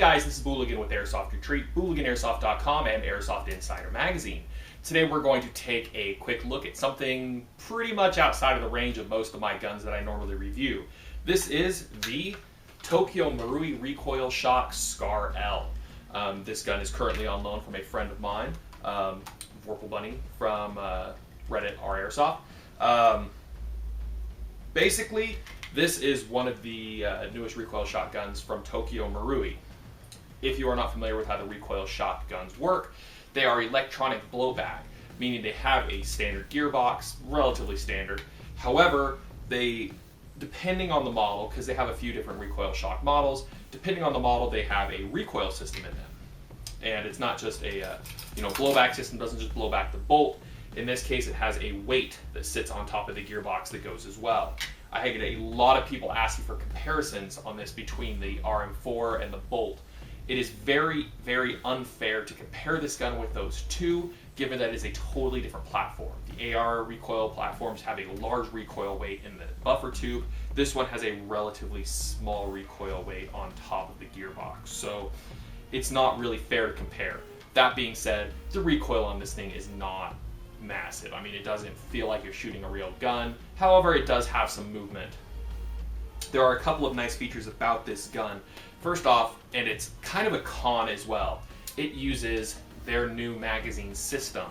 guys, this is Booligan with Airsoft Retreat, BooliganAirsoft.com, and Airsoft Insider Magazine. Today we're going to take a quick look at something pretty much outside of the range of most of my guns that I normally review. This is the Tokyo Marui Recoil Shock Scar L. This gun is currently on loan from a friend of mine, Vorpal Bunny from Reddit R Airsoft. Basically, this is one of the newest recoil shotguns from Tokyo Marui. If you are not familiar with how the recoil shotguns work, they are electronic blowback, meaning they have a standard gearbox, relatively standard. However, they, depending on the model, because they have a few different recoil shock models, depending on the model, they have a recoil system in them. And it's not just a blowback system, doesn't just blow back the bolt. In this case, it has a weight that sits on top of the gearbox that goes as well. I get a lot of people asking for comparisons on this between the RM4 and the Bolt. It is very, very unfair to compare this gun with those two, given that it is a totally different platform. The AR recoil platforms have a large recoil weight in the buffer tube. This one has a relatively small recoil weight on top of the gearbox, so it's not really fair to compare. That being said, the recoil on this thing is not massive. I mean, it doesn't feel like you're shooting a real gun. However, it does have some movement. There are a couple of nice features about this gun. First off, and it's kind of a con as well, it uses their new magazine system.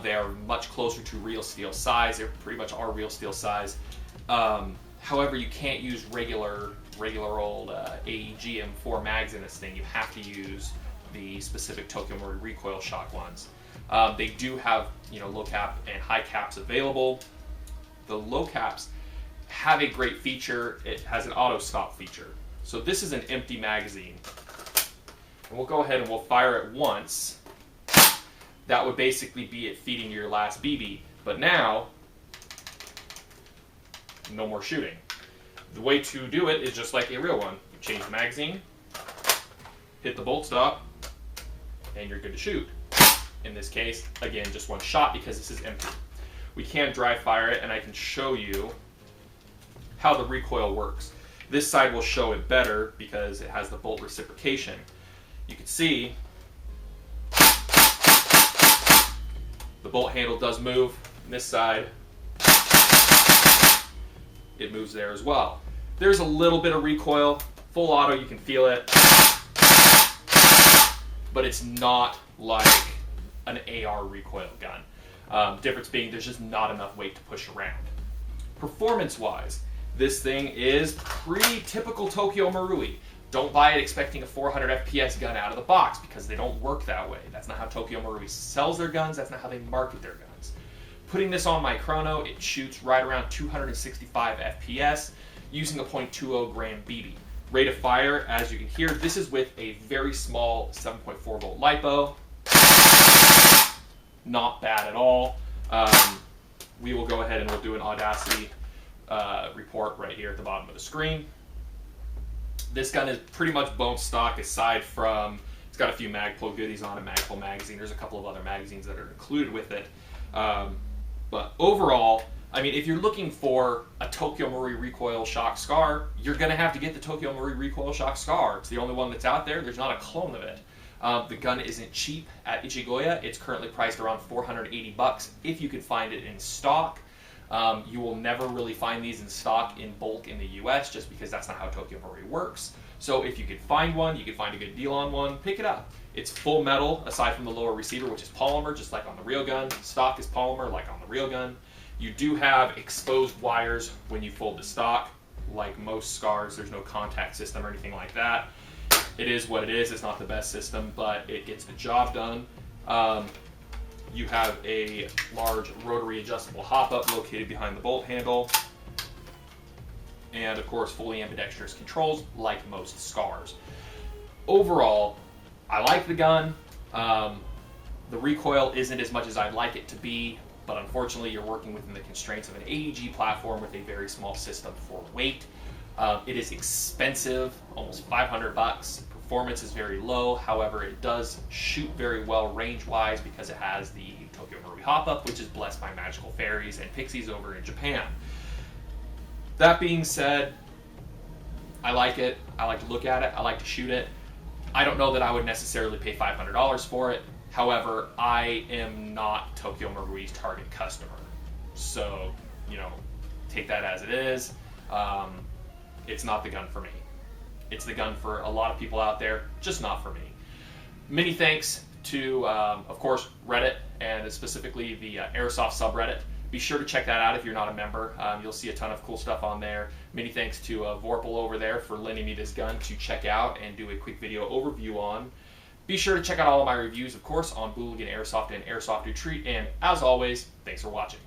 They are much closer to real steel size. They pretty much are real steel size. However, you can't use regular old AEG M4 mags in this thing. You have to use the specific Tokyo Marui recoil shock ones. They do have low cap and high caps available. The low caps have a great feature. It has an auto stop feature. So this is an empty magazine. And we'll go ahead and we'll fire it once. That would basically be it feeding your last BB. But now, no more shooting. The way to do it is just like a real one. You change the magazine, hit the bolt stop, and you're good to shoot. In this case, again, just one shot because this is empty. We can dry fire it, and I can show you how the recoil works. This side will show it better because it has the bolt reciprocation. You can see the bolt handle does move. On this side, it moves there as well. There's a little bit of recoil. Full auto, you can feel it. But it's not like an AR recoil gun. Difference being there's just not enough weight to push around. Performance-wise, this thing is pretty typical Tokyo Marui. Don't buy it expecting a 400 FPS gun out of the box because they don't work that way. That's not how Tokyo Marui sells their guns. That's not how they market their guns. Putting this on my chrono, it shoots right around 265 FPS using a .20 gram BB. Rate of fire, as you can hear, this is with a very small 7.4 volt LiPo. Not bad at all. We will go ahead and we'll do an Audacity report right here at the bottom of the screen. This gun is pretty much bone stock aside from, it's got a few Magpul goodies on it, Magpul magazine. There's a couple of other magazines that are included with it. But overall, I mean, if you're looking for a Tokyo Marui Recoil Shock Scar, you're going to have to get the Tokyo Marui Recoil Shock Scar. It's the only one that's out there. There's not a clone of it. The gun isn't cheap at Ichigoya. It's currently priced around $480 if you can find it in stock. You will never really find these in stock in bulk in the US just because that's not how Tokyo Marui works. So if you can find one, you can find a good deal on one, pick it up. It's full metal aside from the lower receiver, which is polymer, just like on the real gun. Stock is polymer like on the real gun. You do have exposed wires when you fold the stock. Like most scars, there's no contact system or anything like that. It is what it is. It's not the best system, but it gets the job done. You have a large rotary adjustable hop-up located behind the bolt handle. And of course, fully ambidextrous controls like most scars. Overall, I like the gun. The recoil isn't as much as I'd like it to be, but unfortunately you're working within the constraints of an AEG platform with a very small system for weight. It is expensive, almost $500. Performance is very low, however it does shoot very well range-wise because it has the Tokyo Marui hop-up, which is blessed by magical fairies and pixies over in Japan. That being said, I like it. I like to look at it. I like to shoot it. I don't know that I would necessarily pay $500 for it. However, I am not Tokyo Marui's target customer. So, you know, take that as it is. It's not the gun for me. It's the gun for a lot of people out there, just not for me. Many thanks to, of course, Reddit, and specifically the Airsoft subreddit. Be sure to check that out if you're not a member. You'll see a ton of cool stuff on there. Many thanks to Vorpal over there for lending me this gun to check out and do a quick video overview on. Be sure to check out all of my reviews, of course, on Booligan Airsoft and Airsoft Retreat. And as always, thanks for watching.